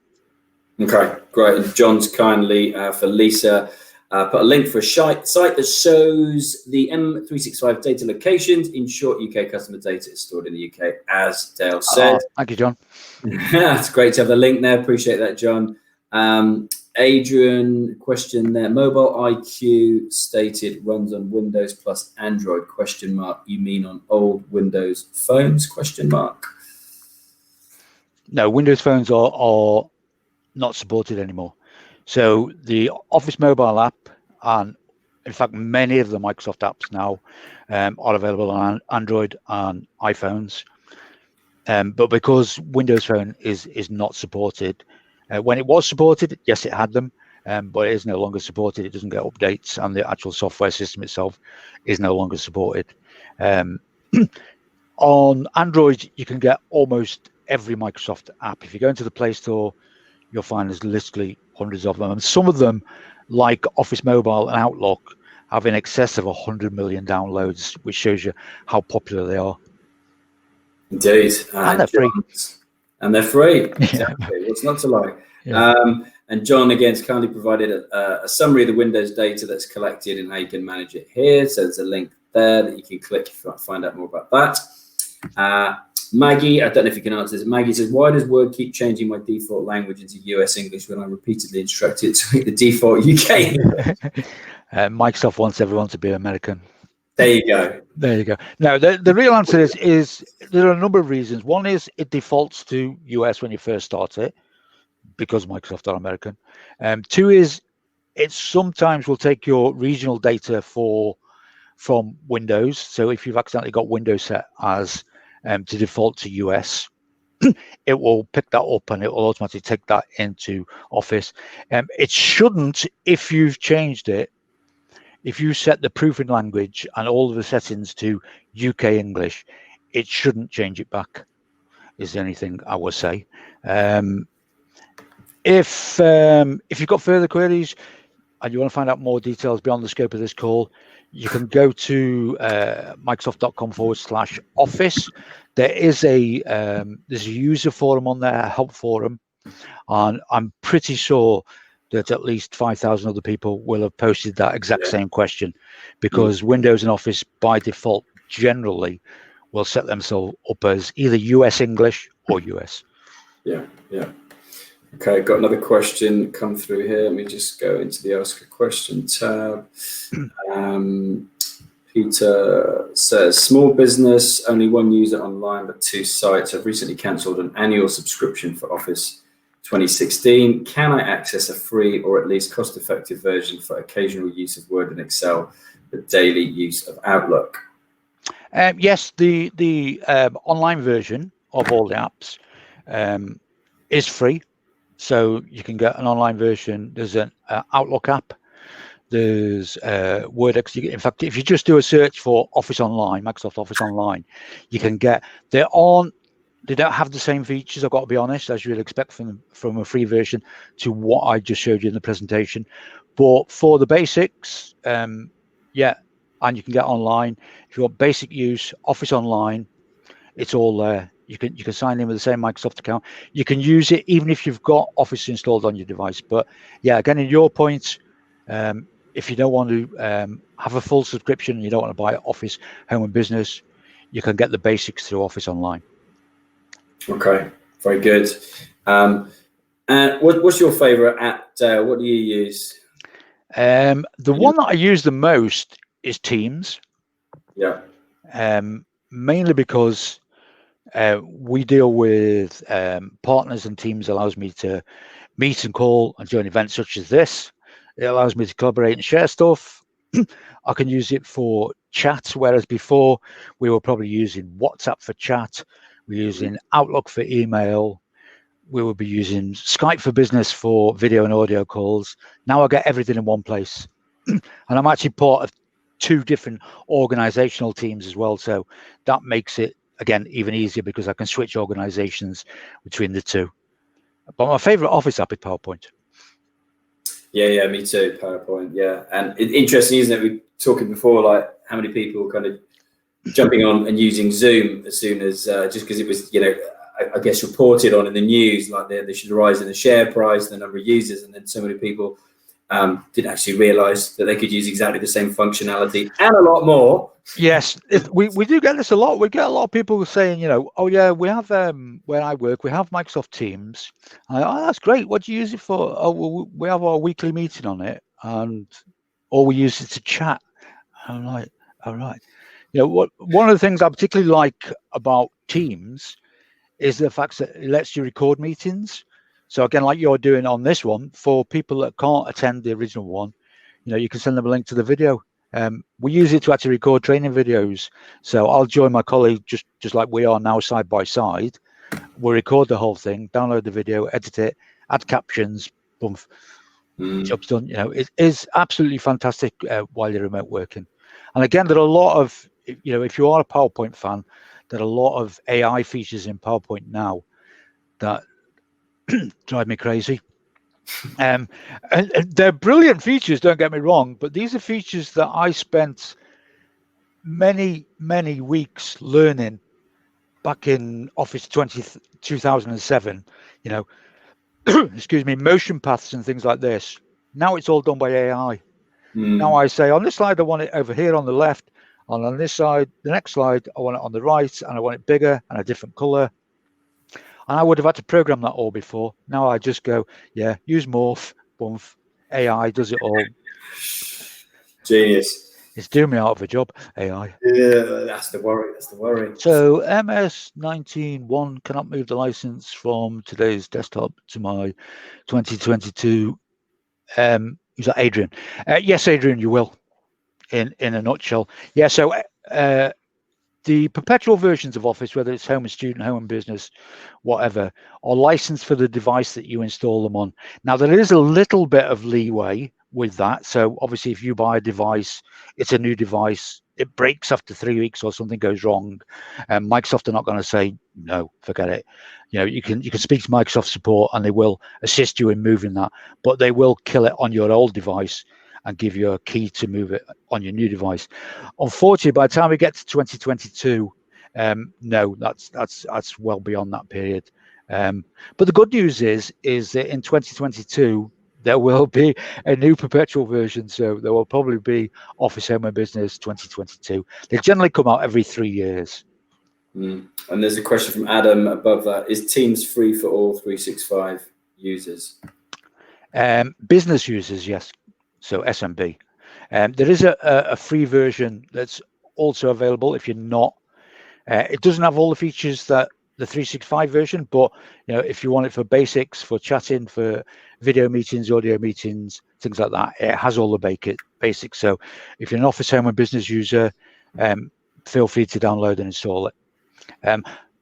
Speaker 1: Okay, great. And John's kindly for Lisa put a link for a site that shows the M365 data locations. In short, UK customer data is stored in the UK, as Dale said.
Speaker 2: Thank you, John.
Speaker 1: It's great to have the link there. Appreciate that, John. Adrian, question there. Mobile IQ stated runs on Windows plus Android, question mark. You mean on old Windows phones, question mark?
Speaker 2: No, Windows phones are not supported anymore. So the Office mobile app, and in fact, many of the Microsoft apps now are available on Android and iPhones. But because Windows Phone is not supported, when it was supported, yes, it had them, but it is no longer supported. It doesn't get updates, and the actual software system itself is no longer supported. On Android, you can get almost every Microsoft app. If you go into the Play Store, you'll find there's literally hundreds of them. And some of them, like Office Mobile and Outlook, have in excess of 100 million downloads, which shows you how popular they are.
Speaker 1: Indeed.
Speaker 2: And they're free.
Speaker 1: And they're free. Exactly. What's not to like?
Speaker 2: Yeah.
Speaker 1: And John, again, has kindly provided a summary of the Windows data that's collected and how you can manage it here. So there's a link there that you can click if you want to find out more about that. Maggie, I don't know if you can answer this. Maggie says, why does Word keep changing my default language into US English when I repeatedly instruct it to make the default UK?
Speaker 2: Microsoft wants everyone to be American.
Speaker 1: There you go.
Speaker 2: There you go. Now, the real answer is there are a number of reasons. One is it defaults to US when you first start it, because Microsoft are American. Two is it sometimes will take your regional data from Windows. So if you've accidentally got Windows set as to default to US, it will pick that up and it will automatically take that into Office. It shouldn't, if you've changed it, if you set the proofing language and all of the settings to UK English, it shouldn't change it back, is the only thing I will say. If you've got further queries and you want to find out more details beyond the scope of this call, you can go to microsoft.com/office. There's a user forum on there, a help forum, and I'm pretty sure that at least 5,000 other people will have posted that exact same question, because Windows and Office by default generally will set themselves up as either US English or US. Yeah.
Speaker 1: Okay, got another question come through here. Let me just go into the Ask a Question tab. Peter says, small business, only one user online, but 2 sites. I've recently cancelled an annual subscription for Office 2016. Can I access a free or at least cost-effective version for occasional use of Word and Excel, but daily use of Outlook?
Speaker 2: Yes, the online version of all the apps is free. So you can get an online version. There's an Outlook app. There's Word. In fact, if you just do a search for Office Online, Microsoft Office Online, you can get. They don't have the same features, I've got to be honest, as you'd expect from a free version to what I just showed you in the presentation. But for the basics, yeah, and you can get online. If you want basic use, Office Online, it's all there. You can sign in with the same Microsoft account. You can use it even if you've got Office installed on your device. But yeah, again, in your point, if you don't want to have a full subscription and you don't want to buy Office Home and Business, you can get the basics through Office Online.
Speaker 1: Okay, very good. And what's your favorite app? What do you use?
Speaker 2: The one that I use the most is Teams.
Speaker 1: Yeah.
Speaker 2: Mainly because we deal with partners, and Teams allows me to meet and call and join events such as this. It allows me to collaborate and share stuff. I can use it for chat, whereas before we were probably using WhatsApp for chat. We're using Outlook for email. We will be using Skype for Business for video and audio calls. Now I get everything in one place. And I'm actually part of 2 different organizational teams as well. So that makes it, again, even easier because I can switch organizations between the 2. But my favorite Office app is PowerPoint. Yeah,
Speaker 1: me too, PowerPoint, yeah. And it's interesting, isn't it? We were talking before, like how many people kind of jumping on and using Zoom as soon as, just because it was, I guess reported on in the news, like there should rise in the share price, the number of users, and then so many people didn't actually realize that they could use exactly the same functionality and a lot more.
Speaker 2: Yes, we do get this a lot. We get a lot of people saying, oh yeah, we have where I work, we have Microsoft Teams. Oh, that's great. What do you use it for? Oh, well, we have our weekly meeting on it, or we use it to chat. I'm like, all right. One of the things I particularly like about Teams is the fact that it lets you record meetings. So again, like you're doing on this one, for people that can't attend the original one, you can send them a link to the video. We use it to actually record training videos. So I'll join my colleague just like we are now side by side. We'll record the whole thing, download the video, edit it, add captions, boom, job's done. It is absolutely fantastic while you're remote working. And again, there are a lot of, if you are a PowerPoint fan, there are a lot of AI features in PowerPoint now that drive me crazy. And they're brilliant features, don't get me wrong, but these are features that I spent many weeks learning back in Office 2007, excuse me, motion paths and things like this. Now it's all done by AI. Now I say on this slide I want it over here on the left, and on this side, the next slide I want it on the right, and I want it bigger and a different color. And I would have had to program that all before. Now I just go, yeah, use morph, bumf, AI does it all.
Speaker 1: Genius.
Speaker 2: It's doing me out of a job, AI.
Speaker 1: Yeah, that's the worry. That's the worry.
Speaker 2: So MS19.1 cannot move the license from today's desktop to my 2022. Is that Adrian? Yes, Adrian, you will. In a nutshell, yeah. So the perpetual versions of Office, whether it's home and student, home and business, whatever, are licensed for the device that you install them on. Now there is a little bit of leeway with that. So obviously, if you buy a device, it's a new device. It breaks after 3 weeks or something goes wrong, and Microsoft are not going to say no, forget it. You can speak to Microsoft support and they will assist you in moving that, but they will kill it on your old device and give you a key to move it on your new device. Unfortunately, by the time we get to 2022, no, that's well beyond that period. But the good news is that in 2022. There will be a new perpetual version, so there will probably be Office Home and Business 2022. They generally come out every 3 years.
Speaker 1: And there's a question from Adam above that. Is Teams free for all 365 users?
Speaker 2: Business users, yes. So SMB. There is a free version that's also available if you're not. It doesn't have all the features that the 365 version, but if you want it for basics, for chatting, for video meetings, audio meetings, things like that, it has all the basics. So if you're an Office Home and Business user, feel free to download and install it.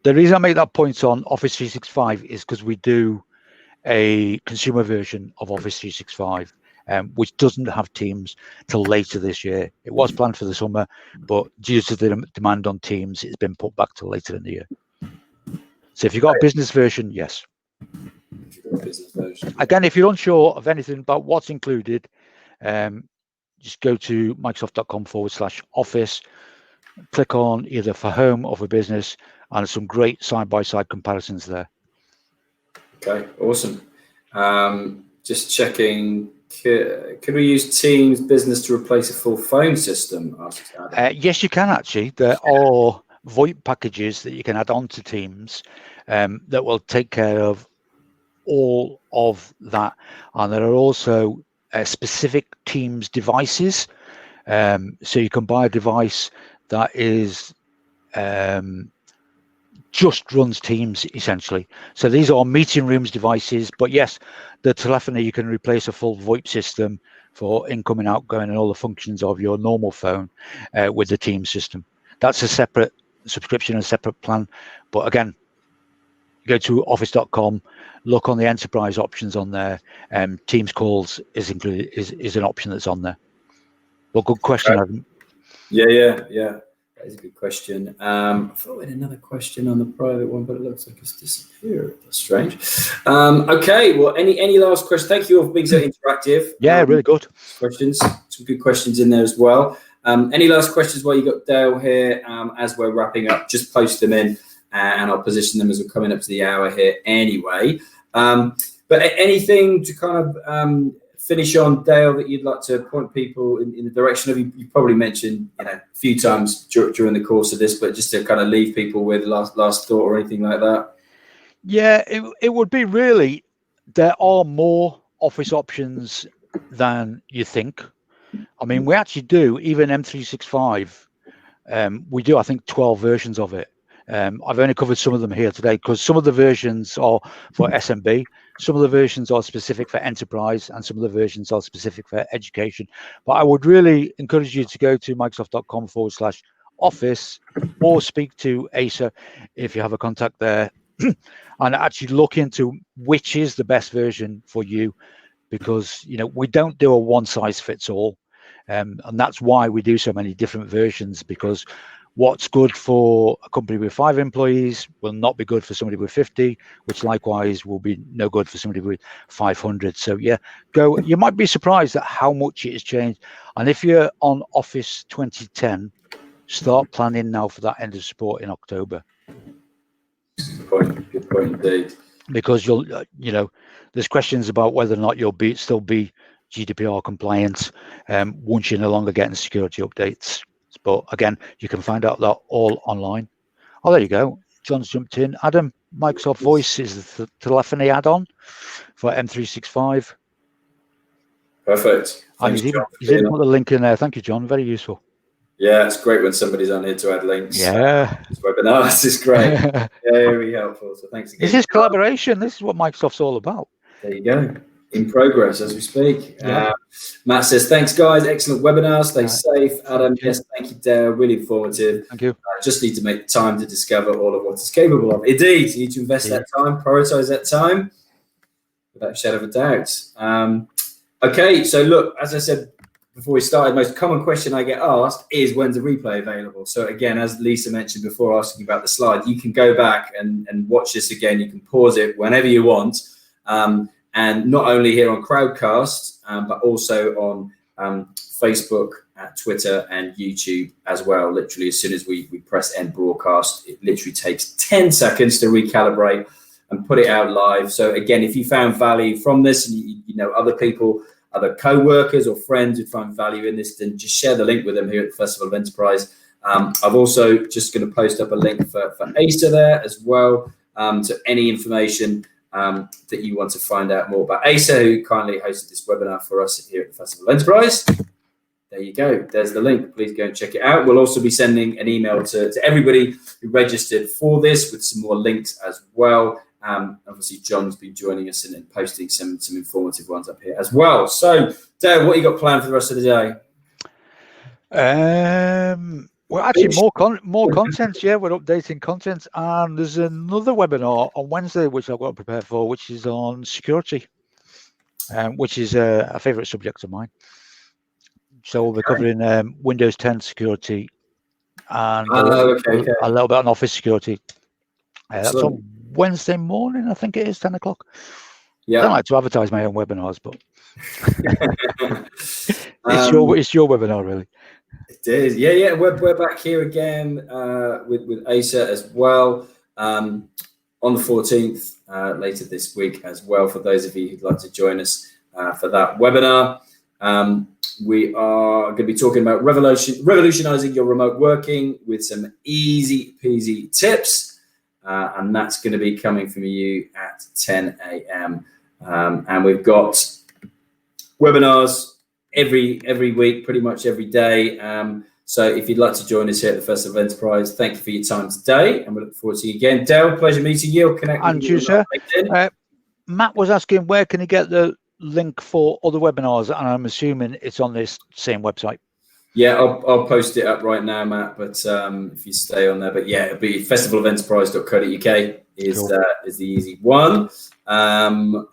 Speaker 2: The reason I make that point on Office 365 is because we do a consumer version of Office 365, which doesn't have Teams till later this year. It was planned for the summer, but due to the demand on Teams, it's been put back till later in the year. So if you've got a business version, yes. Again, if you're unsure of anything about what's included, just go to microsoft.com/office, click on either for home or for business, and there's some great side-by-side comparisons there.
Speaker 1: Okay, awesome. Just checking, could we use Teams Business to replace a full phone system?
Speaker 2: Yes, you can actually. There are VoIP packages that you can add on to Teams that will take care of all of that, and there are also specific Teams devices, so you can buy a device that is just runs Teams essentially. So these are meeting rooms devices, but yes, the telephony, you can replace a full VoIP system for incoming, outgoing, and all the functions of your normal phone with the Teams system. That's a separate subscription, a separate plan. But again, go to office.com, look on the enterprise options on there. Teams calls is included, is an option that's on there. Well, good question, Adam.
Speaker 1: Yeah. That is a good question. I thought we had another question on the private one, but it looks like it's disappeared. That's strange. Okay, well, any last questions? Thank you all for being so interactive.
Speaker 2: Yeah, really good.
Speaker 1: Questions, some good questions in there as well. Any last questions while you got Dale here as we're wrapping up? Just post them in and I'll position them as we're coming up to the hour here anyway. But anything to kind of finish on, Dale, that you'd like to point people in the direction of? You probably mentioned a few times during the course of this, but just to kind of leave people with last thought or anything like that.
Speaker 2: Yeah, it would be really, there are more Office options than you think. I mean, we actually do, even M365, we do, I think, 12 versions of it. I've only covered some of them here today because some of the versions are for SMB, some of the versions are specific for enterprise, and some of the versions are specific for education. But I would really encourage you to go to microsoft.com/office or speak to Asa if you have a contact there and actually look into which is the best version for you, because we don't do a one size fits all. And that's why we do so many different versions, because what's good for a company with 5 employees will not be good for somebody with 50, which likewise will be no good for somebody with 500. So yeah, you might be surprised at how much it has changed. And if you're on Office 2010, start planning now for that end of support in October.
Speaker 1: Good point indeed.
Speaker 2: Because you'll, there's questions about whether or not you'll still be GDPR compliant once you're no longer getting security updates. But again, you can find out that all online. Oh, there you go. John's jumped in. Adam, Microsoft Voice is the telephony add-on for M365.
Speaker 1: Perfect.
Speaker 2: And he's even put the link in there. Thank you, John. Very useful.
Speaker 1: Yeah, it's great when somebody's on here to add links.
Speaker 2: Yeah.
Speaker 1: This webinar, this is great. Very helpful. So thanks again.
Speaker 2: This is collaboration. This is what Microsoft's all about.
Speaker 1: There you go. In progress as we speak.
Speaker 2: Yeah.
Speaker 1: Matt says, thanks, guys. Excellent webinar. Stay safe. Adam, yes, thank you, Dale. Really informative.
Speaker 2: Thank you.
Speaker 1: Just need to make time to discover all of what it's capable of. Indeed, you need to invest that time, prioritize that time, without a shadow of a doubt. Okay, so look, as I said before we started, most common question I get asked is, when's the replay available? So again, as Lisa mentioned before asking about the slide, you can go back and watch this again. You can pause it whenever you want. And not only here on Crowdcast, but also on Facebook, Twitter, and YouTube as well. Literally, as soon as we press end broadcast, it literally takes 10 seconds to recalibrate and put it out live. So again, if you found value from this, and you know other people, other co-workers or friends who find value in this, then just share the link with them here at the Festival of Enterprise. I've also just going to post up a link for ASA there as well, to any information that you want to find out more about ASA, who kindly hosted this webinar for us here at the Festival of Enterprise. There you go. There's the link. Please go and check it out. We'll also be sending an email to everybody who registered for this with some more links as well. Obviously, John's been joining us and posting some informative ones up here as well. So, Dale, what you got planned for the rest of the day?
Speaker 2: Well, actually, more content. Yeah, we're updating content, and there's another webinar on Wednesday which I've got to prepare for, which is on security, which is a favourite subject of mine. So we'll be covering Windows 10 security and a little bit on Office security. That's on Wednesday morning, I think it is, 10 o'clock. Yeah, I don't like to advertise my own webinars, but it's your webinar, really.
Speaker 1: It is, yeah. We're back here again with ASA as well on the 14th later this week as well. For those of you who'd like to join us for that webinar, we are going to be talking about revolutionizing your remote working with some easy peasy tips, and that's going to be coming from you at 10 a.m. And we've got webinars every week, pretty much every day. So if you'd like to join us here at the Festival of Enterprise, thank you for your time today, and we look forward to you again. Dale, pleasure meeting you. I'll connect with you, sir.
Speaker 2: Matt was asking, where can he get the link for other webinars? And I'm assuming it's on this same website.
Speaker 1: Yeah, I'll post it up right now, Matt. But if you stay on there, but yeah, it'll be festivalofenterprise.co.uk is the easy one.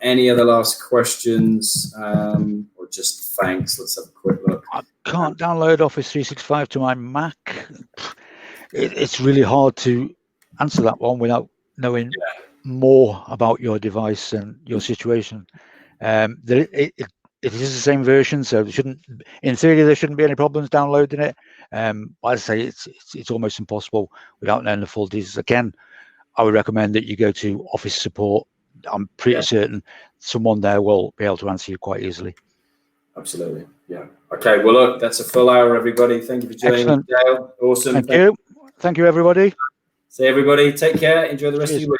Speaker 1: Any other last questions? Or just thanks? Let's have a quick look.
Speaker 2: I can't download Office 365 to my Mac. It's really hard to answer that one without knowing more about your device and your situation. It is the same version, so in theory, there shouldn't be any problems downloading it. But I say it's almost impossible without knowing the full details. Again, I would recommend that you go to Office support. I'm pretty certain someone there will be able to answer you quite easily.
Speaker 1: Absolutely. Yeah. Okay. Well, look, that's a full hour, everybody. Thank you for joining us, Dale. Awesome.
Speaker 2: Thank you. Thank you, everybody.
Speaker 1: See everybody. Take care. Enjoy the rest of your week.